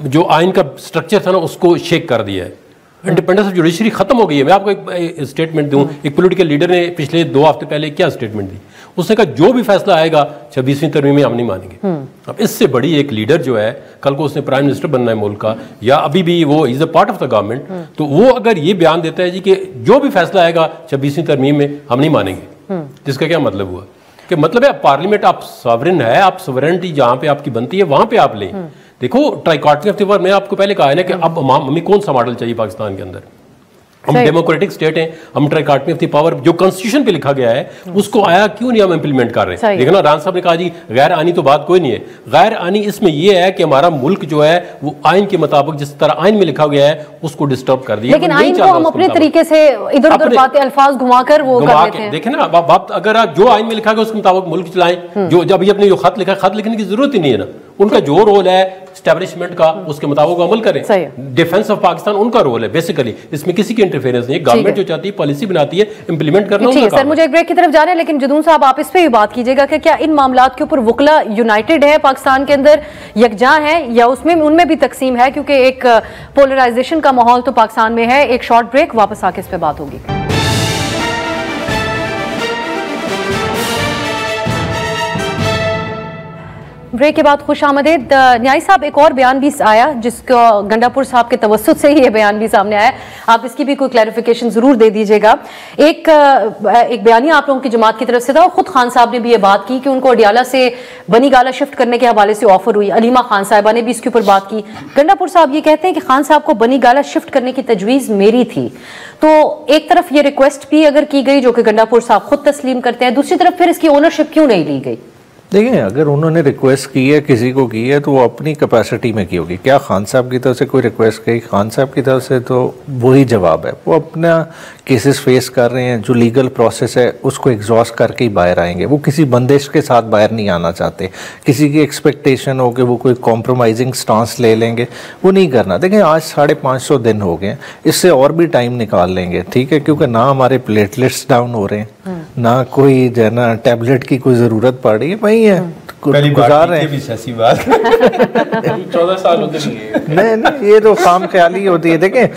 जो आइन का स्ट्रक्चर था ना उसको शेक कर दिया है। इंडिपेंडेंस ऑफ जुडिशरी खत्म हो गई है। मैं आपको एक स्टेटमेंट दूं, एक पॉलिटिकल लीडर ने पिछले 2 हफ्ते पहले क्या स्टेटमेंट दी, उसने कहा जो भी फैसला आएगा 26वीं तरमीम में हम नहीं मानेंगे। अब इससे बड़ी एक लीडर जो है, कल को उसने प्राइम मिनिस्टर बनना है मुल्क का, या अभी भी वो is a part of the government, तो वो अगर ये बयान देता है जी कि जो भी फैसला आएगा 26वीं तरमीम में हम नहीं मानेंगे, जिसका क्या मतलब हुआ कि मतलब है पार्लियामेंट आप सॉवरेन है, आप सॉवरेनिटी जहां पे आपकी बनती है वहां पे आप लें। देखो, ट्राइकॉटनी ऑफ द वर्ड, मैं आपको पहले कहा है ना कि अब हमें कौन सा मॉडल चाहिए पाकिस्तान के अंदर, हम डेमोक्रेटिक स्टेट हैं, हम ट्राइकाटमी ऑफ द पावर जो कॉन्स्टिट्यूशन पे लिखा गया है उसको आया क्यों नहीं हम इंप्लीमेंट कर रहे हैं। देखना रान साहब ने कहा जी गैर आनी तो बात कोई नहीं है, गैर आनी इसमें यह है कि हमारा मुल्क जो है वो आइन के मुताबिक जिस तरह आइन में लिखा गया है उसको डिस्टर्ब कर दिया। लेकिन आइन को हम अपने तरीके से इधर उधर बातें अल्फाज घुमाकर वो कर लेते हैं। देखें ना आप अगर आप जो आइन में लिखा गया उसके मुताबिक मुल्क चलाएं, जो जब अपने जो खत लिखा, खत लिखने की जरूरत ही नहीं है ना, उनका जो रोल है एस्टैब्लिशमेंट का उसके मुताबिक अमल करें। डिफेंस ऑफ पाकिस्तान उनका रोल है बेसिकली, इसमें किसी की इंटरफेरेंस नहीं है। गवर्नमेंट जो चाहती है पॉलिसी बनाती है, इंप्लीमेंट करना उनका काम है। सर मुझे एक ब्रेक की तरफ जाना है, लेकिन जदून साहब आप इस पे भी बात कीजिएगा कि क्या इन मामलात के ऊपर वकला यूनाइटेड है, पाकिस्तान के अंदर यकजा है, या उसमें उनमें भी तकसीम है, क्योंकि एक पोलराइजेशन का माहौल तो पाकिस्तान में है। एक शॉर्ट ब्रेक, वापस आके इस पे बात होगी। ब्रेक के बाद खुश आमदेद। न्याय साहब, एक और बयान भी आया जिसको गंडापुर साहब के तवस्सुत से ही ये बयान भी सामने आया, आप इसकी भी कोई क्लैरिफिकेशन जरूर दे दीजिएगा। एक बयानी आप लोगों की जमात की तरफ से था, और खुद खान साहब ने भी ये बात की कि उनको अडियाला से बनी गाला शिफ्ट करने के हवाले से ऑफर हुई। अलीमा खान साहिबा ने भी इसके ऊपर बात की। गंडापुर साहब ये कहते हैं कि खान साहब को बनी गाला शिफ्ट करने की तजवीज़ मेरी थी। तो एक तरफ ये रिक्वेस्ट भी अगर की गई जो कि गंडापुर साहब खुद तस्लीम करते हैं, दूसरी तरफ फिर इसकी ओनरशिप क्यों नहीं ली गई? देखिए, अगर उन्होंने रिक्वेस्ट की है, किसी को की है, तो वो अपनी कैपेसिटी में की होगी। क्या खान साहब की तरफ से कोई रिक्वेस्ट की? खान साहब की तरफ से तो वही जवाब है, वो अपना केसेस फेस कर रहे हैं, जो लीगल प्रोसेस है उसको एग्जॉस्ट करके ही बाहर आएंगे। वो किसी बंदिश के साथ बाहर नहीं आना चाहते। किसी की एक्सपेक्टेशन हो कि वो कोई कॉम्प्रोमाइजिंग स्टांस ले लेंगे, वो नहीं करना। देखिए, आज 550 दिन हो गए, इससे और भी टाइम निकाल लेंगे, ठीक है, क्योंकि ना हमारे प्लेटलेट्स डाउन हो रहे हैं, ना कोई जो है ना टैबलेट की कोई ज़रूरत पड़ रही है, वही है गुजार रहे हैं। 14 साल होते नहीं, ये तो खाम ख्याली होती है। देखें,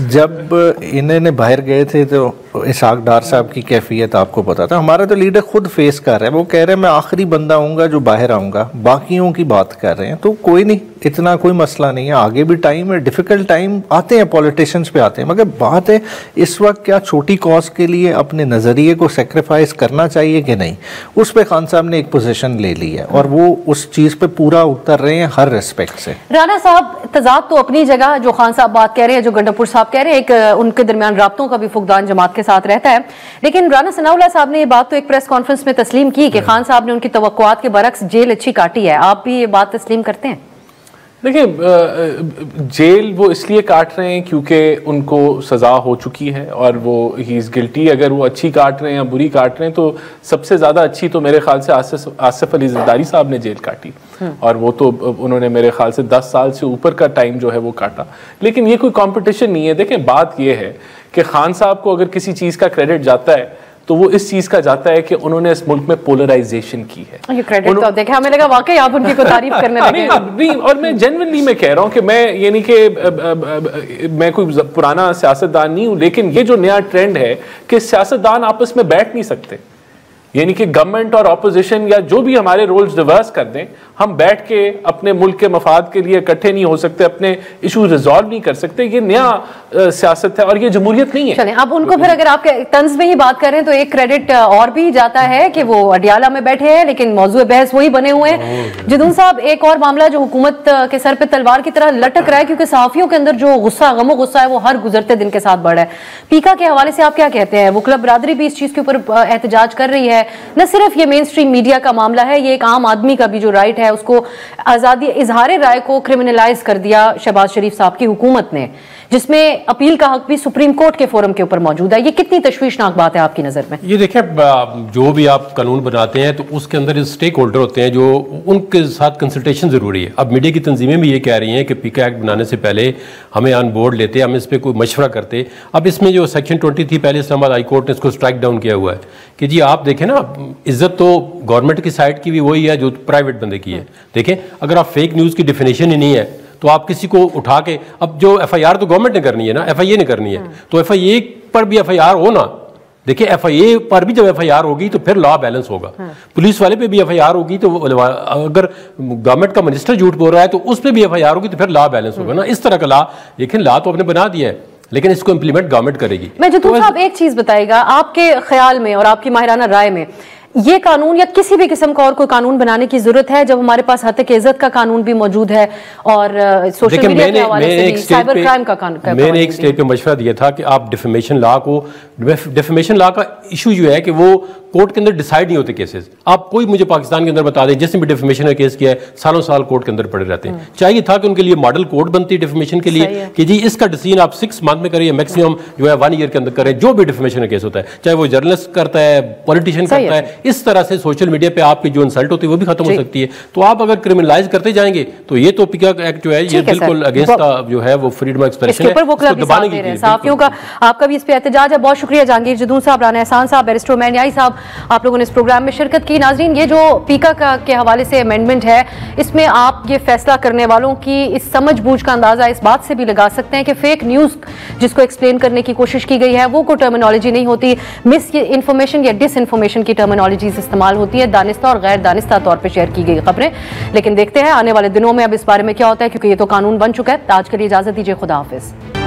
जब इन्हें बाहर गए थे तो इसाक डार साहब की कैफियत आपको पता था। हमारा तो लीडर खुद फेस कर रहे हैं, वो कह रहे हैं मैं आखिरी बंदा आऊँगा जो बाहर आऊँगा, बाकियों की बात कर रहे हैं। तो कोई नहीं, इतना कोई मसला नहीं है, आगे भी टाइम है, डिफ़िकल्ट टाइम आते हैं, पॉलिटिशियंस पे आते हैं, मगर बात है इस वक्त क्या छोटी कॉज के लिए अपने नज़रिए को सेक्रीफाइस करना चाहिए कि नहीं। उस पर खान साहब ने एक पोजीशन ले ली है और वो उस चीज़ पे पूरा उतर रहे हैं हर रिस्पेक्ट से। राना साहब, तजाद तो अपनी जगह, जो खान साहब बात कह रहे हैं, जो गंडापुर साहब कह रहे हैं, एक उनके दरमियान राब्तों का भी फुकदान जमात के साथ रहता है। लेकिन राना सनाउल्लाह साहब ने ये बात तो एक प्रेस कॉन्फ्रेंस में तस्लीम की कि खान साहब ने उनकी तवक्कुआत के बरक्स जेल अच्छी काटी है। आप भी ये बात तस्लीम करते हैं? देखिए, जेल वो इसलिए काट रहे हैं क्योंकि उनको सज़ा हो चुकी है और वो ही इज़ गिल्टी। अगर वो अच्छी काट रहे हैं या बुरी काट रहे हैं, तो सबसे ज़्यादा अच्छी तो मेरे ख्याल से आसिफ अली ज़रदारी साहब ने जेल काटी, और वो तो उन्होंने मेरे ख्याल से 10 साल से ऊपर का टाइम जो है वो काटा। लेकिन ये कोई कॉम्पिटिशन नहीं है। देखें, बात ये है कि खान साहब को अगर किसी चीज़ का क्रेडिट जाता है तो वो इस चीज का जाता है कि उन्होंने इस मुल्क में पोलराइजेशन की है। ये क्रेडिट तो देखें, हमें लगा वाकई आप उनकी को तारीफ करने लगे। नहीं, और मैं जेन्युइनली मैं कह रहा हूं कि मैं ये नहीं कि मैं कोई पुराना सियासतदान नहीं हूं, लेकिन ये जो नया ट्रेंड है कि सियासतदान आपस में बैठ नहीं सकते, यानी कि गवर्नमेंट और ऑपोजिशन या जो भी हमारे रोल्स रिवर्स कर दें, हम बैठ के अपने मुल्क के मफाद के लिए इकट्ठे नहीं हो सकते, अपने इशू रिजॉल्व नहीं कर सकते। ये नया सियासत है और ये जमहूरियत नहीं है। चलें, अब उनको फिर अगर आप तंज में ही बात करें तो एक क्रेडिट और भी जाता है कि वो अडियाला में बैठे हैं, लेकिन मौजूद बहस वही बने हुए हैं। जदून साहब, एक और मामला जो हुकूमत के सर पे तलवार की तरह लटक रहा है, क्योंकि सहाफियों के अंदर जो गुस्सा, गमो गुस्सा है, वो हर गुजरते दिन के साथ बढ़ रहा है। पीका के हवाले से आप क्या कहते हैं? वकला बरादरी भी इस चीज के ऊपर एहतजाज कर रही है। न सिर्फ ये मेन स्ट्रीम मीडिया का मामला है, ये एक आम आदमी का भी जो राइट है, उसको आज़ादी इजहार राय को क्रिमिनलाइज कर दिया शहबाज शरीफ साहब की हुकूमत ने, जिसमें अपील का हक भी सुप्रीम कोर्ट के फोरम के ऊपर मौजूद है। ये कितनी तशवीशनाक बात है आपकी नज़र में? ये देखिए, जो भी आप कानून बनाते हैं तो उसके अंदर स्टेक होल्डर होते हैं, जो उनके साथ कंसल्टेशन ज़रूरी है। अब मीडिया की तंजीमें भी ये कह रही हैं कि पीका एक्ट बनाने से पहले हमें ऑन बोर्ड लेते, हम इस पर कोई मशवरा करते। अब इसमें जो सेक्शन 20 थी, पहले इस्लामाबाद हाई कोर्ट ने इसको स्ट्राइक डाउन किया हुआ है कि जी आप देखें ना, इज्जत तो गवर्नमेंट की साइड की भी वही है जो प्राइवेट बंदे की है। देखें, अगर आप फेक न्यूज़ की डिफिनेशन ही नहीं है तो आप किसी को उठा के, अब जो FIR तो गवर्नमेंट ने करनी है ना, FIA ने करनी है, तो FIA पर भी FIR हो ना। देखिए, FIA पर भी जब FIR होगी तो फिर लॉ बैलेंस होगा। पुलिस वाले पे भी FIR होगी तो अगर गवर्नमेंट का मिनिस्टर झूठ बोल रहा है तो उस पर भी FIR होगी तो फिर लॉ बैलेंस होगा ना। इस तरह का लॉ, लेकिन लॉ तो आपने बना दिया है, लेकिन इसको इंप्लीमेंट गवर्नमेंट करेगी। मैं जदून साहब, एक चीज बताइएगा, आपके ख्याल में और आपकी माहिराना राय में ये कानून या किसी भी किस्म का और कोई कानून बनाने की जरूरत है जब हमारे पास हत्या इज्जत का कानून भी मौजूद है और सोशल मीडिया के हवाले से भी साइबर क्राइम का कानून। मैंने एक स्टेज पे मशवरा दिया था कि आप डिफेमेशन लॉ को, डिफेमेशन लॉ का इशू जो है कि वो कोर्ट के अंदर डिसाइड नहीं होते केसेस। आप कोई मुझे पाकिस्तान के अंदर बता दें जिसने भी डिफेमेशन का केस किया है, सालों साल कोर्ट के अंदर पड़े रहते हैं। चाहिए था कि उनके लिए मॉडल कोर्ट बनती है डिफेमेशन के लिए कि जी इसका डिसीजन आप 6 मंथ में करें, मैक्सिमम जो है 1 ईयर के अंदर करें, जो भी डिफेमेशन का केस होता है, चाहे वो जर्नलिस्ट करता है, पॉलिटिशियन करता है। इस तरह से सोशल मीडिया पे आपकी जो इंसल्ट होती है वो भी खत्म हो सकती है। तो आप अगर क्रिमिनलाइज करते जाएंगे तो ये तो पीका एक्ट जो है ये बिल्कुल अगेंस्ट का जो है वो फ्रीडम ऑफ एक्सप्रेशन है, इसको दबाने की चीज। साफियों का आपका भी इस पे एहतजाज है। बहुत शुक्रिया जहांगीर जदून साहब, राना एहसान साहब, बैरिस्टर उमैर न्याई साहब, आप लोगों ने इस प्रोग्राम में शिरकत की। नाजरीन, ये जो पीका के हवाले से अमेंडमेंट है, इसमें आप ये फैसला करने वालों की इस समझबूझ का अंदाजा इस बात से भी लगा सकते हैं कि फेक न्यूज जिसको एक्सप्लेन करने की कोशिश की गई है वो कोई टर्मिनोलॉजी नहीं होती, मिस इन्फॉर्मेशन या डिस इन्फॉर्मेशन की टर्मिनोलॉजीज इस्तेमाल होती है, दानिस्ता और गैर दानिस्ता तौर पर शेयर की गई खबरें। लेकिन देखते हैं आने वाले दिनों में अब इस बारे में क्या होता है, क्योंकि ये तो कानून बन चुका है। आज के लिए इजाजत दीजिए, खुदा हाफिज।